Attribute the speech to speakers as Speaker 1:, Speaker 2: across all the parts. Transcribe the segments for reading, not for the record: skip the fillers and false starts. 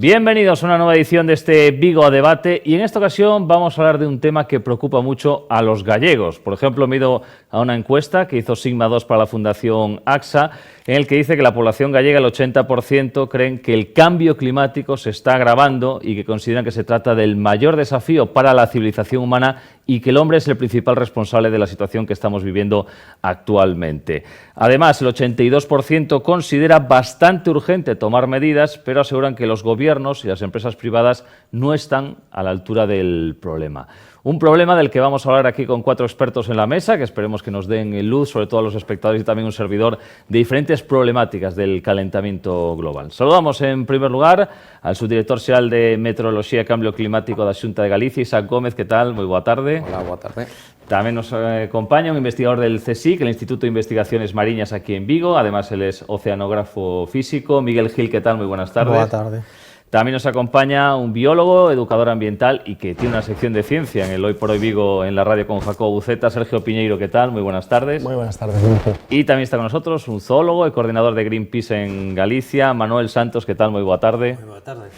Speaker 1: Bienvenidos a una nueva edición de este Vigo a Debate y en esta ocasión vamos a hablar de un tema que preocupa mucho a los gallegos. Por ejemplo, me he ido a una encuesta que hizo Sigma 2 para la Fundación AXA, en el que dice que la población gallega, el 80%, creen que el cambio climático se está agravando y que consideran que se trata del mayor desafío para la civilización humana y que el hombre es el principal responsable de la situación que estamos viviendo actualmente. Además, el 82% considera bastante urgente tomar medidas, pero aseguran que los gobiernos y las empresas privadas no están a la altura del problema. Un problema del que vamos a hablar aquí con 4 expertos en la mesa, que esperemos que nos den luz, sobre todo a los espectadores y también un servidor, de diferentes problemáticas del calentamiento global. Saludamos en primer lugar al subdirector xeral de Meteoroloxía e Cambio Climático da Xunta de Galicia, Isaac Gómez. Que tal? Moi boa tarde.
Speaker 2: Hola, boa tarde.
Speaker 1: Tamén nos acompaña un investigador del CSIC, el Instituto de Investigaciones Mariñas aquí en Vigo. Además, él es oceanógrafo físico. Miguel Gil, ¿qué tal? Muy buenas tardes.
Speaker 3: Boa tarde.
Speaker 1: También nos acompaña un biólogo, educador ambiental y que tiene una sección de ciencia en el Hoy por Hoy Vigo en la radio con Jacobo Buceta. Sergio Piñeiro, ¿qué tal? Muy buenas tardes.
Speaker 3: Muy buenas tardes, Sergio.
Speaker 1: Y también está con nosotros un zoólogo y coordinador de Greenpeace en Galicia, Manuel Santos. ¿Qué tal? Muy boa tarde.
Speaker 4: Moi boa tarde.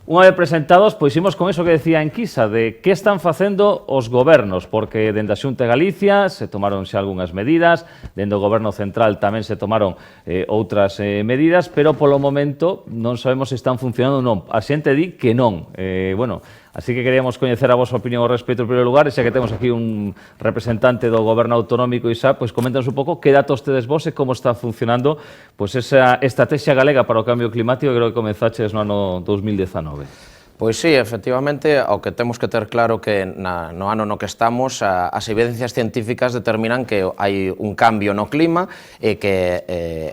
Speaker 1: Unha vez presentados, pois imos con eso que decía Enquisa, de que están facendo os gobernos, porque dende a Xunta de Galicia se tomaron xa algunhas medidas, dende o goberno central tamén se tomaron outras medidas, pero polo momento non sabemos se están funcionando ou non. A xente di que non. Así que queríamos coñecer a vosa opinión ao respecto en primeiro lugar, e xa que temos aquí un representante do goberno autonómico, Isaac, pois coméntanos un pouco que datos tedes vos e como está funcionando pois esa estrategia galega para o cambio climático que creo que comenzaches no ano 2019.
Speaker 2: Pois sí, efectivamente, o que temos que ter claro que no ano no que estamos, as evidencias científicas determinan que hai un cambio no clima e que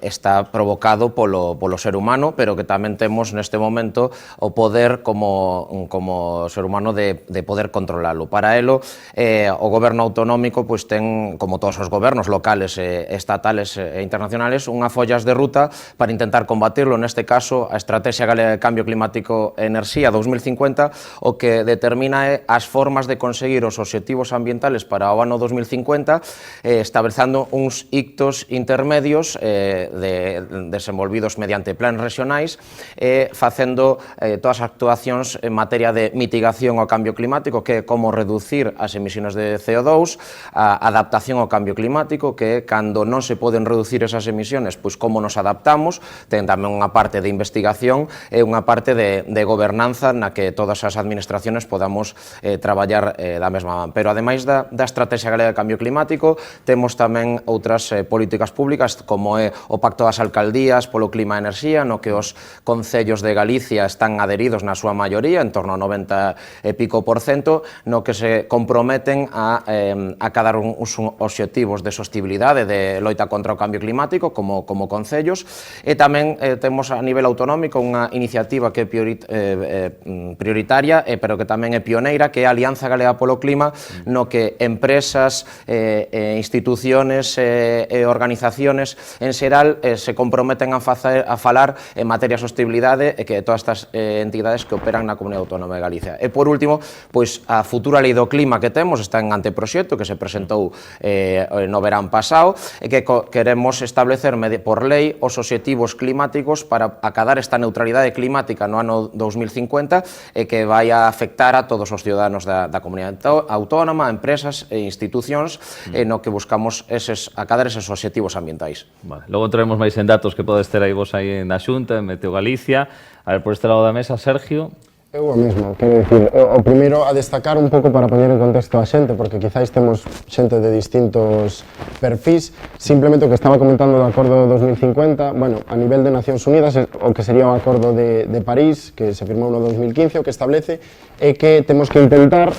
Speaker 2: está provocado polo ser humano, pero que tamén temos neste momento o poder como ser humano de poder controlalo. Para elo, o goberno autonómico pois ten, como todos os gobernos locales, estatales e internacionales, unha follas de ruta para intentar combatirlo. Neste caso, a Estrategia Galega de Cambio Climático e Enerxía 2050, o que determina as formas de conseguir os obxectivos ambientales para o ano 2050, establecendo uns hitos intermedios desenvolvidos mediante plans regionais, facendo todas as actuacións en materia de mitigación ao cambio climático, que é como reducir as emisións de CO2, a adaptación ao cambio climático, que é cando non se poden reducir esas emisións, pois como nos adaptamos. Ten tamén unha parte de investigación e unha parte de gobernanza na que todas as administraciones podamos traballar da mesma man. Pero ademais da Estrategia Galega de Cambio Climático, temos tamén outras políticas públicas, como é o Pacto das Alcaldías polo Clima e Enerxía, no que os concellos de Galicia están adheridos na súa maioría, en torno ao 90 e pico %, no que se comprometen a acadar uns obxectivos de sostibilidade, de loita contra o cambio climático, como concellos, e tamén temos a nivel autonómico unha iniciativa que é prioritaria, pero que tamén é pioneira, que é a Alianza Galega polo Clima, no que empresas, instituciones e organizaciones en xeral se comprometen a falar en materia de sostenibilidade, e que todas estas entidades que operan na Comunidade Autónoma de Galicia. E por último, pois a futura Lei do Clima que temos está en anteproxecto, que se presentou no verán pasado, e que queremos establecer por lei os obxectivos climáticos para acadar esta neutralidade climática no ano 2050, e que vai a afectar a todos os ciudadanos da comunidade autónoma, empresas e institucións, no que buscamos acadar eses obxectivos ambientais.
Speaker 1: Vale. Logo entraremos máis en datos que podes ter aí vos aí na Xunta, en Meteo Galicia. A ver, por este lado da mesa, Sergio.
Speaker 3: Eu o mesmo, quero dicir, o primeiro a destacar un pouco para poñer en contexto a xente, porque quizáis temos xente de distintos perfis, simplemente o que estaba comentando do Acordo 2050, bueno, a nivel de Nacións Unidas, o que sería o Acordo de París, que se firmou no 2015, o que establece é que temos que intentar,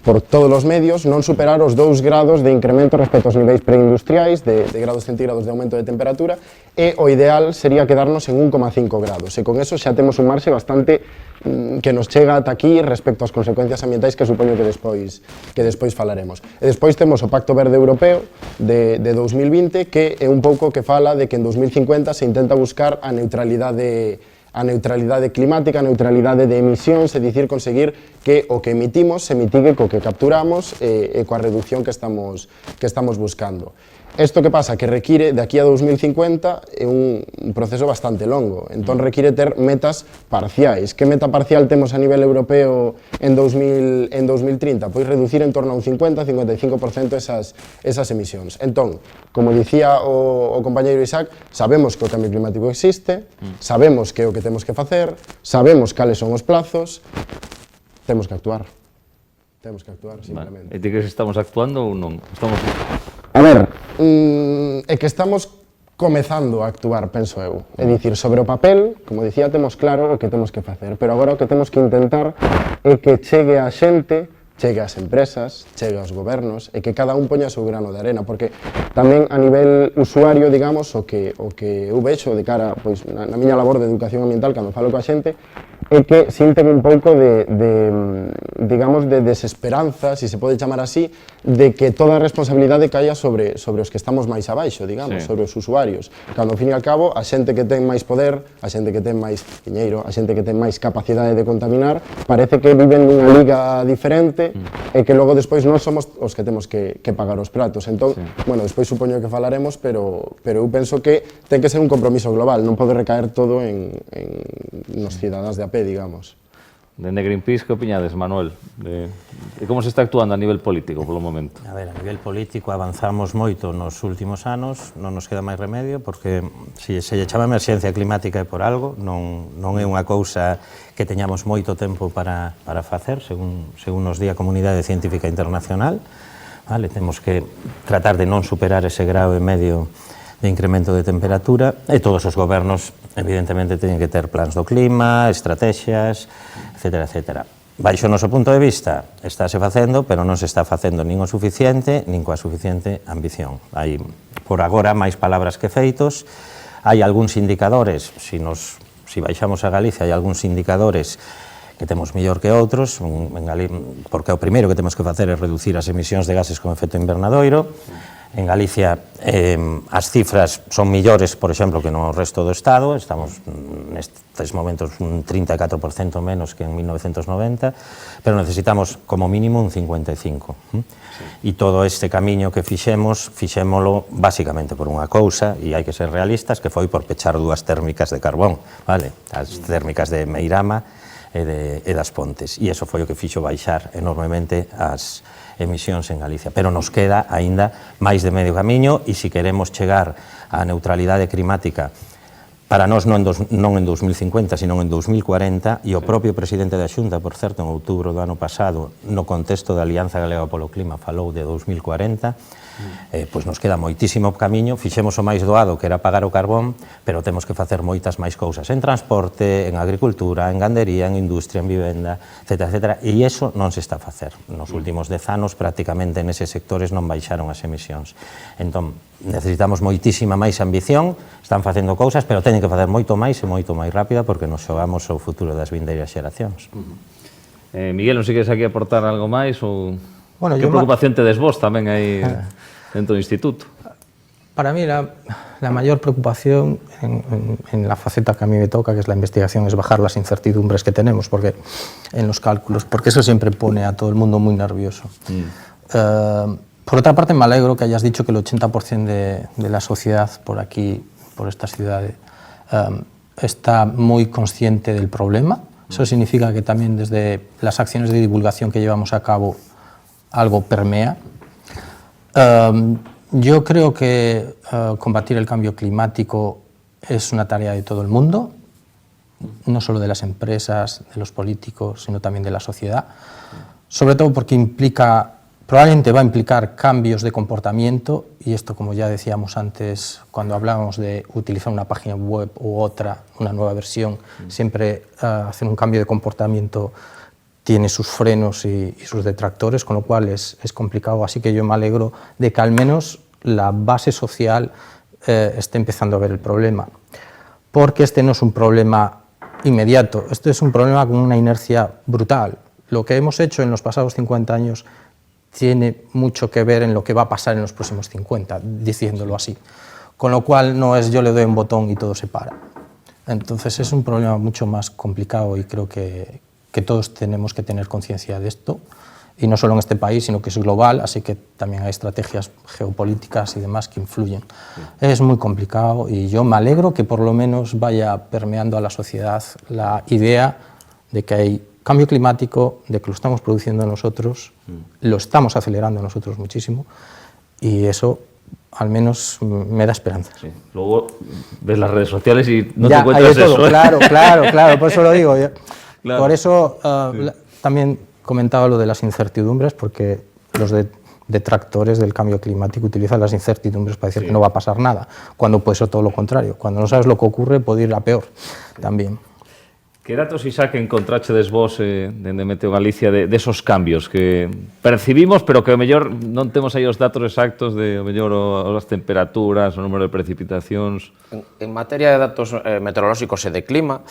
Speaker 3: por todos os medios, non superar os 2 grados de incremento respecto aos niveis preindustriais, de grados centígrados de aumento de temperatura, e o ideal sería quedarnos en 1,5 grados, e con eso xa temos un marxe bastante que nos chega ata aquí respecto ás consecuencias ambientais que supoño que despois falaremos. E despois temos o Pacto Verde Europeo de 2020, que é un pouco que fala de que en 2050 se intenta buscar a neutralidade climática, a neutralidade de emisións, é dicir, conseguir que o que emitimos se mitigue co que capturamos e coa reducción que estamos buscando. Isto que pasa? Que require, de aquí a 2050, un proceso bastante longo. Entón, require ter metas parciais. Que meta parcial temos a nivel europeo en 2030? Pois reducir en torno a un 50-55% esas emisións. Entón, como dicía o compañeiro Isaac, sabemos que o cambio climático existe, sabemos que é o que temos que facer, sabemos cales son os plazos, temos que actuar. Temos que actuar, simplemente.
Speaker 1: E ti crees que estamos actuando ou non?
Speaker 3: A ver, é que estamos comezando a actuar, penso eu. É dicir, sobre o papel, como dicía, temos claro o que temos que facer, pero agora o que temos que intentar é que chegue a xente, chegue ás empresas, chegue aos gobernos, e que cada un poña o seu grano de arena, porque tamén a nivel usuario, digamos, o que eu vexo de cara, pois, na miña labor de educación ambiental, cando falo coa xente, é que sinten un pouco digamos, de desesperanza, se pode chamar así, de que toda a responsabilidade caia sobre os que estamos máis abaixo, digamos, sobre os usuarios. Cando, ao fin e al cabo, a xente que ten máis poder, a xente que ten máis diñeiro, a xente que ten máis capacidade de contaminar, parece que viven nunha liga diferente e que logo despois non somos os que temos que pagar os pratos. Entón, bueno, despois supoño que falaremos, pero eu penso que ten que ser un compromiso global, non pode recaer todo nos cidadáns de a pé, digamos.
Speaker 1: Dende Greenpeace, que opiñades, Manuel? E como se está actuando a nivel político, polo momento?
Speaker 4: A ver, a nivel político avanzamos moito nos últimos anos, non nos queda máis remedio, porque se lle chama emerxencia climática é por algo, non é unha cousa que teñamos moito tempo para facer, según nos di a Comunidade Científica Internacional. Vale, temos que tratar de non superar ese grao e medio de incremento de temperatura, e todos os gobernos, evidentemente, teñen que ter plans do clima, estrategias, etcétera, etcétera. Baixo o noso punto de vista, estáse facendo, pero non se está facendo nin o suficiente, nin coa suficiente ambición. Hai, por agora, máis palabras que feitos. Hai algúns indicadores, se baixamos a Galicia, hai algúns indicadores que temos mellor que outros, porque o primeiro que temos que facer é reducir as emisións de gases con efecto invernadoiro. En Galicia as cifras son millores, por exemplo, que no resto do Estado. Estamos nestes momentos un 34% menos que en 1990, pero necesitamos como mínimo un 55%. E todo este camiño que fixémolo basicamente por unha cousa, e hai que ser realistas, que foi por pechar dúas térmicas de carbón, vale? As térmicas de Meirama e das Pontes. E iso foi o que fixo baixar enormemente as emisións en Galicia, pero nos queda aínda máis de medio camiño, e se queremos chegar á neutralidade climática para nós non en 2050, sino en 2040, e o propio presidente da Xunta, por certo, en outubro do ano pasado, no contexto da Alianza Galega polo Clima, falou de 2040, pois nos queda moitísimo camiño. Fixemos o máis doado, que era pagar o carbón, pero temos que facer moitas máis cousas en transporte, en agricultura, en gandería, en industria, en vivenda, etcétera, etcétera, e iso non se está a facer. Nos últimos 10 anos, prácticamente neses sectores non baixaron as emisións. Entón, necesitamos moitísima máis ambición, están facendo cousas, pero teñen que facer moito máis e moito máis rápida, porque nos xogamos o futuro das vindeiras xeracións.
Speaker 1: Miguel, non sei que aquí aportar algo máis ou...
Speaker 5: Bueno,
Speaker 1: que preocupación tedes vos tamén aí dentro do instituto?
Speaker 5: Para mí la mayor preocupación en la faceta que a mí me toca, que es la investigación, es bajar las incertidumbres que tenemos porque en los cálculos, porque eso siempre pone a todo el mundo muy nervioso. Por otra parte, me alegro que hayas dicho que el 80% de la sociedad por aquí, por esta ciudad, está muy consciente del problema. Eso significa que también desde las acciones de divulgación que llevamos a cabo algo permea. Yo creo que combatir el cambio climático es una tarea de todo el mundo, no solo de las empresas, de los políticos, sino también de la sociedad, sobre todo porque probablemente va a implicar cambios de comportamiento, y esto, como ya decíamos antes, cuando hablábamos de utilizar una página web u otra, una nueva versión, siempre hacer un cambio de comportamiento tiene sus frenos y sus detractores, con lo cual es complicado. Así que yo me alegro de que al menos la base social esté empezando a ver el problema. Porque este no es un problema inmediato, este es un problema con una inercia brutal. Lo que hemos hecho en los pasados 50 años tiene mucho que ver en lo que va a pasar en los próximos 50, diciéndolo así. Con lo cual no es yo le doy un botón y todo se para. Entonces es un problema mucho más complicado, y creo que todos tenemos que tener conciencia de esto y no solo en este país, sino que es global, así que también hay estrategias geopolíticas y demás que influyen. Es muy complicado y yo me alegro que por lo menos vaya permeando a la sociedad la idea de que hay cambio climático, de que lo estamos produciendo nosotros, lo estamos acelerando nosotros muchísimo, y eso al menos me da esperanza.
Speaker 1: Sí. Luego ves las redes sociales y no
Speaker 5: ya,
Speaker 1: te encuentras
Speaker 5: hay de todo,
Speaker 1: eso.
Speaker 5: claro, por eso lo digo.
Speaker 1: Claro.
Speaker 5: Por eso también comentaba lo de las incertidumbres, porque los detractores del cambio climático utilizan las incertidumbres para decir que no va a pasar nada, cuando puede ser todo lo contrario. Cuando no sabes lo que ocurre, puede ir a peor también.
Speaker 1: Que datos, Isaac, encontrachedes vos dende Meteo Galicia de esos cambios que percibimos, pero que o mellor non temos aí os datos exactos de o mellor as temperaturas, o número de precipitacións?
Speaker 2: En materia de datos meteorolóxicos e de clima,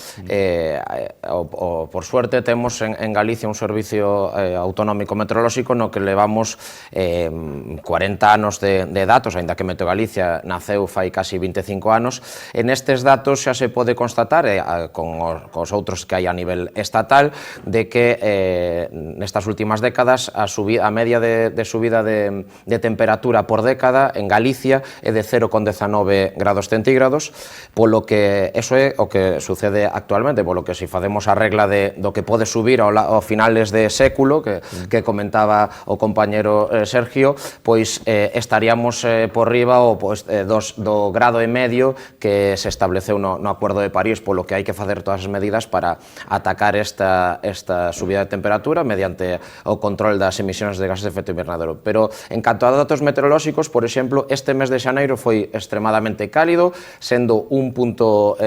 Speaker 2: por suerte temos en Galicia un servicio autonómico meteorolóxico no que levamos 40 anos de datos, aínda que Meteo Galicia naceu fai casi 25 anos. En estes datos xa se pode constatar, con os outros que hai a nivel estatal, de que nestas últimas décadas a media de subida de temperatura por década en Galicia é de 0,19 grados centígrados, polo que eso é o que sucede actualmente, polo que se facemos a regla do que pode subir ao finales de século, que comentaba o compañero Sergio, pois estaríamos por riba do grado e medio que se estableceu no Acordo de París, polo que hai que facer todas as medidas para atacar esta subida de temperatura mediante o control das emisións de gases de efecto invernadero. Pero en canto a datos meteorolóxicos, por exemplo, este mes de xaneiro foi extremadamente cálido, sendo 1,5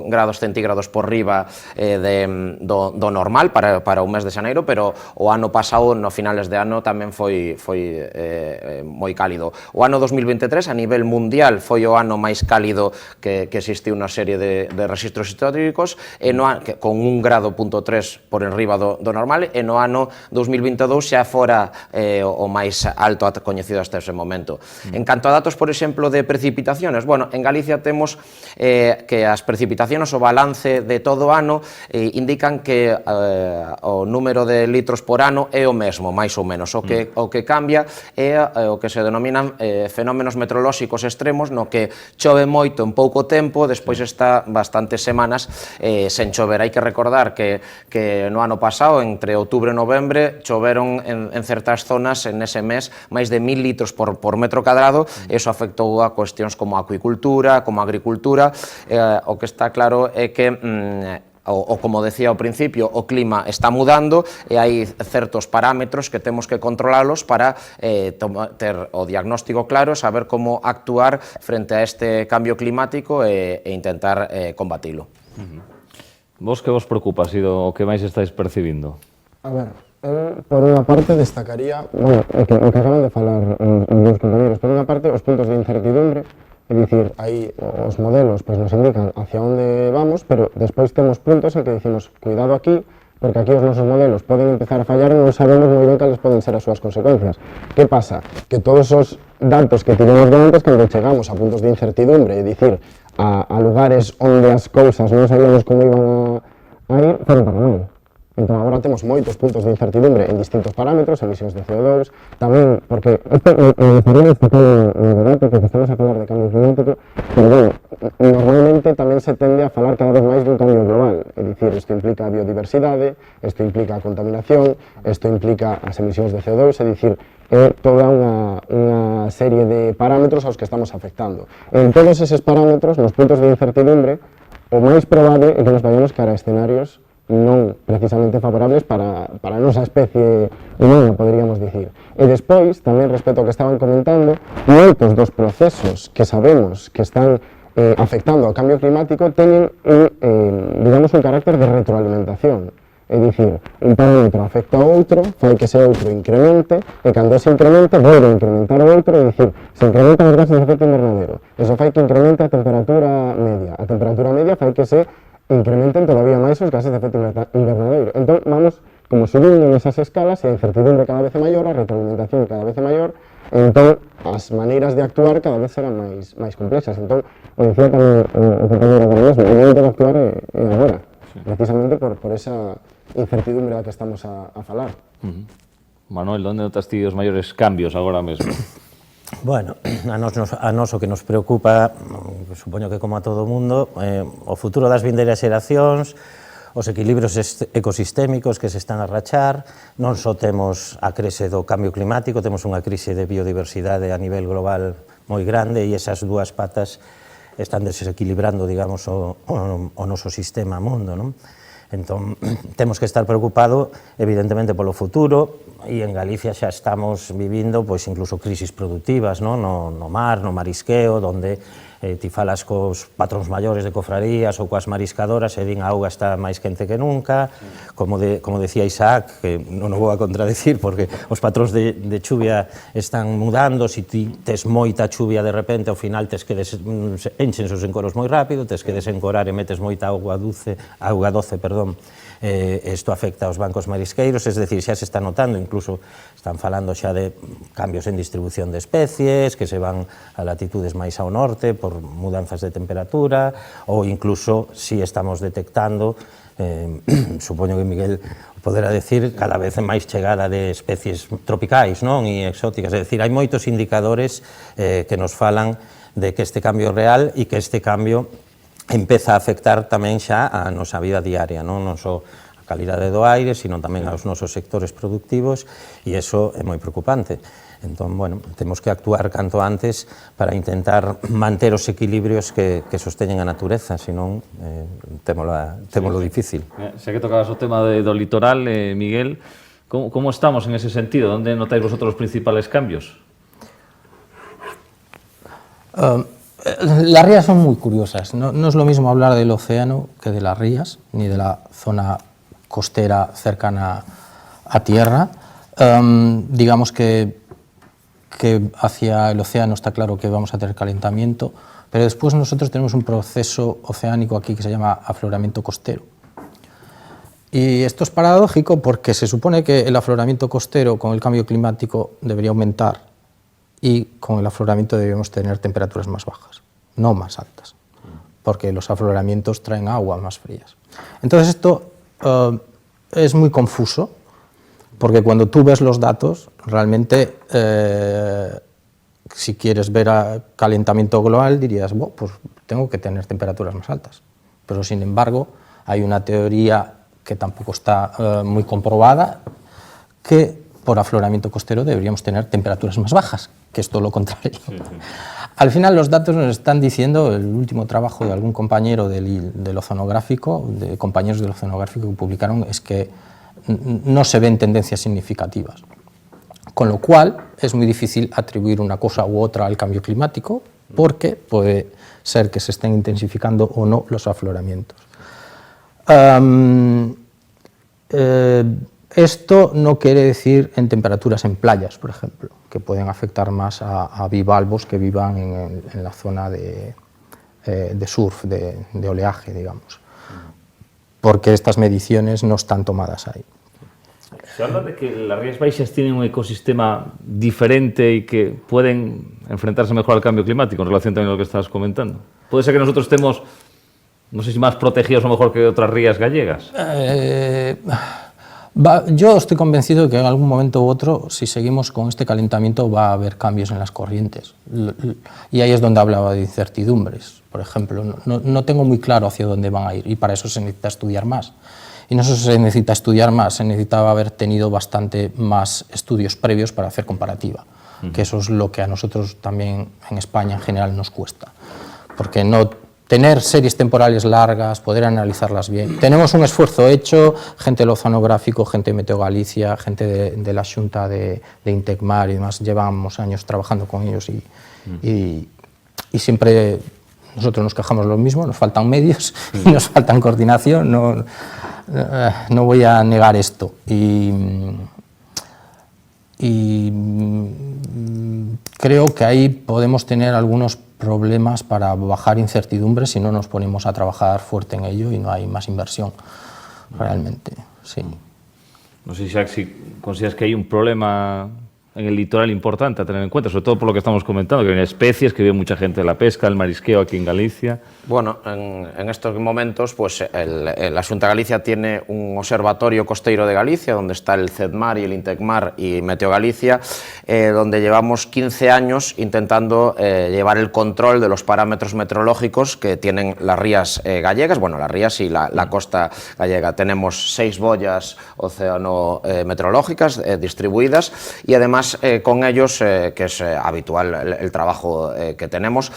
Speaker 2: grados centígrados por riba do normal para o mes de xaneiro, pero o ano pasado, no finales de ano, tamén foi moi cálido. O ano 2023, a nivel mundial, foi o ano máis cálido que existiu na serie de registros históricos, con 1,3 grado por enriba do normal, e no ano 2022 xa fora o máis alto coñecido hasta ese momento. En canto a datos, por exemplo, de precipitaciones, bueno, en Galicia temos que as precipitacións, o balance de todo o ano, indican que o número de litros por ano é o mesmo, máis ou menos. O que cambia é o que se denominan fenómenos meteorolóxicos extremos, no que chove moito en pouco tempo, despois está bastantes semanas sen chover. Hai que recordar que no ano pasado, entre outubro e novembre, choveron en certas zonas en ese mes máis de 1000 litros por metro cadrado. Eso afectou a cuestións como a acuicultura, como a agricultura. O que está claro é que como decía ao principio, o clima está mudando e hai certos parámetros que temos que controlalos para ter o diagnóstico claro, saber como actuar frente a este cambio climático e intentar combatilo.
Speaker 1: Vos que vos preocupa, sido o que máis estáis percibindo?
Speaker 3: A ver, por unha parte destacaría, bueno, o que acaban de falar os meus compañeros, por unha parte os puntos de incertidumbre, é dicir, aí os modelos pues, nos indican hacia onde vamos, pero despois temos puntos en que dicimos, cuidado aquí, porque aquí os nosos modelos poden empezar a fallar e non sabemos moi ben cales poden ser as súas consecuencias. Que pasa? Que todos os datos que tivemos de antes, cando chegamos a puntos de incertidumbre, é dicir, a lugares onde as cousas non sabíamos como iban a ir, foron para mal. Entón, agora temos moitos puntos de incertidumbre en distintos parámetros, emisións de CO2, tamén, porque isto me gustaría destacar no debate, porque estamos a falar de cambio climático, pero bueno, normalmente tamén se tende a falar cada vez máis dun cambio global, é dicir, isto implica a biodiversidade, isto implica a contaminación, isto implica as emisións de CO2, é dicir, é toda unha serie de parámetros aos que estamos afectando. En todos eses parámetros, nos puntos de incertidumbre, o máis probable é que nos vayamos cara a escenarios non precisamente favorables para a nosa especie humana, poderíamos dicir. E despois, tamén respecto ao que estaban comentando, moitos dos procesos que sabemos que están afectando ao cambio climático teñen digamos, un carácter de retroalimentación. É dicir, un parámetro afecta a outro, fai que ese outro incremente, e cando ese incrementa, volve a incrementar o outro, é dicir, se incrementan os gases de efecto invernadero, eso fai que incremente a temperatura media. A temperatura media fai que se incrementen todavía máis os gases de efecto invernadero. Entón, vamos como subindo nesas escalas, e a incertidumbre cada vez é maior, a retroalimentación cada vez é maior, entón, as maneiras de actuar cada vez serán máis complexas. Entón, o dicía tamén o compañero agora mesmo, o momento de actuar é agora, precisamente por esa incertidumbre da que estamos a falar.
Speaker 1: Manuel, onde notas ti os maiores cambios agora mesmo?
Speaker 4: Bueno, a nos o que nos preocupa, supoño que como a todo o mundo, o futuro das vindeiras xeracións, os equilibrios ecosistémicos que se están a rachar, non só temos a crise do cambio climático, temos unha crise de biodiversidade a nivel global moi grande e esas dúas patas están desequilibrando, digamos, o noso sistema mundo, non? Entón, temos que estar preocupados, evidentemente, polo futuro, e en Galicia xa estamos vivindo, pois, incluso crisis productivas, non? No mar, no marisqueo, onde ti falas cos patróns maiores de cofrarías ou coas mariscadoras e din a auga está máis quente que nunca, como decía Isaac, que non o vou a contradecir porque os patróns de chuvia están mudando, se ti tes moita chuvia de repente, ao final tes que enxense os encoros moi rápido, tes que desencorar e metes moita auga doce, isto afecta aos bancos marisqueiros, es decir, xa se está notando, incluso están falando xa de cambios en distribución de especies, que se van a latitudes máis ao norte por mudanzas de temperatura, ou incluso, si estamos detectando, supoño que Miguel poderá decir, cada vez máis chegada de especies tropicais, non? E exóticas, é dicir, hai moitos indicadores que nos falan de que este cambio é real e que este cambio empeza a afectar tamén xa a nosa vida diaria, non só a calidade do aire, sino tamén aos nosos sectores productivos, e iso é moi preocupante. Entón, bueno, temos que actuar canto antes para intentar manter os equilibrios que sosteñen a natureza, senón témolo difícil.
Speaker 1: Xa que tocabas o tema do litoral, Miguel, como estamos en ese sentido? Onde notáis vosotros os principales cambios?
Speaker 5: Las rías son muy curiosas, no es lo mismo hablar del océano que de las rías, ni de la zona costera cercana a tierra. Digamos que hacia el océano está claro que vamos a tener calentamiento, pero después nosotros tenemos un proceso oceánico aquí que se llama afloramiento costero. Y esto es paradójico porque se supone que el afloramiento costero con el cambio climático debería aumentar, y con el afloramiento debemos tener temperaturas más bajas, no más altas, porque los afloramientos traen agua más frías. Entonces esto es muy confuso, porque cuando tú ves los datos, realmente, si quieres ver calentamiento global, dirías, bueno, pues tengo que tener temperaturas más altas. Pero sin embargo, hay una teoría que tampoco está muy comprobada, que por afloramiento costero deberíamos tener temperaturas más bajas, que es todo lo contrario. Sí. Al final los datos nos están diciendo, el último trabajo de algún compañero del oceanográfico, de compañeros del oceanográfico que publicaron, es que no se ven tendencias significativas. Con lo cual es muy difícil atribuir una cosa u otra al cambio climático, porque puede ser que se estén intensificando o no los afloramientos. Esto no quiere decir en temperaturas en playas, por ejemplo, que pueden afectar más a bivalvos que vivan en la zona de surf, de oleaje, digamos, porque estas mediciones no están tomadas ahí.
Speaker 1: Se habla de que las Rías Baixas tienen un ecosistema diferente y que pueden enfrentarse mejor al cambio climático, en relación también a lo que estabas comentando. ¿Puede ser que nosotros estemos, no sé si más protegidos o mejor que otras rías gallegas?
Speaker 5: Yo estoy convencido de que en algún momento u otro, si seguimos con este calentamiento, va a haber cambios en las corrientes. Y ahí es donde hablaba de incertidumbres. Por ejemplo, no tengo muy claro hacia dónde van a ir, y para eso se necesita estudiar más. Y no solo se necesita estudiar más, se necesitaba haber tenido bastante más estudios previos para hacer comparativa, que eso es lo que a nosotros también en España en general nos cuesta. Porque no tener series temporales largas, poder analizarlas bien. Tenemos un esfuerzo hecho, gente del oceanográfico, gente de Meteo Galicia, gente de la Xunta de Intecmar y demás, llevamos años trabajando con ellos y siempre nosotros nos quejamos lo mismo, nos faltan medios y nos faltan coordinación, no voy a negar esto. Y creo que ahí podemos tener algunos problemas para bajar incertidumbres si no nos ponemos a trabajar fuerte en ello y no hay más inversión realmente. Sí.
Speaker 1: No sé, Isaac, si consideras que hay un problema en el litoral importante a tener en cuenta, sobre todo por lo que estamos comentando, que hay especies, que vive mucha gente de la pesca, el marisqueo aquí en Galicia.
Speaker 2: Bueno, en estos momentos, pues la Xunta de Galicia tiene un observatorio costeiro de Galicia, donde está el CEDMAR y el INTECMAR y Meteo Galicia, donde llevamos 15 años intentando llevar el control de los parámetros meteorológicos que tienen las rías gallegas, bueno, las rías y la costa gallega. Tenemos 6 boyas oceano-meteorológicas distribuidas y además con ellos, que es habitual el trabajo que tenemos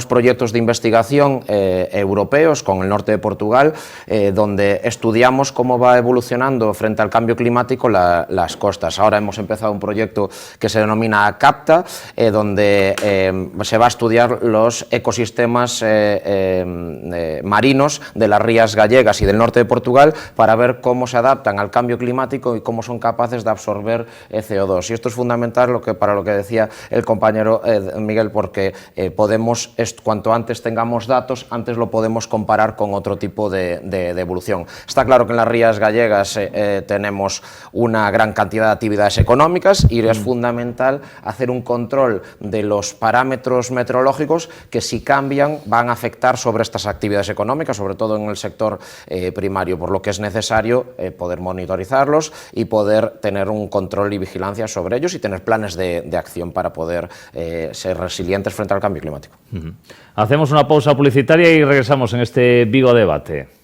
Speaker 2: proyectos de investigación europeos con el norte de Portugal, donde estudiamos cómo va evolucionando frente al cambio climático las costas. Ahora hemos empezado un proyecto que se denomina CAPTA, donde se va a estudiar los ecosistemas marinos de las rías gallegas y del norte de Portugal para ver cómo se adaptan al cambio climático y cómo son capaces de absorber CO2. Y esto es fundamental para lo que decía el compañero Miguel, porque podemos, cuanto antes tengamos datos, antes lo podemos comparar con otro tipo de evolución. Está claro que en las rías gallegas tenemos una gran cantidad de actividades económicas y es fundamental hacer un control de los parámetros meteorológicos que, si cambian, van a afectar sobre estas actividades económicas, sobre todo en el sector primario, por lo que es necesario poder monitorizarlos y poder tener un control y vigilancia sobre ellos y tener planes de acción para poder ser resilientes frente al cambio climático.
Speaker 1: Hacemos una pausa publicitaria y regresamos en este Vigo Debate.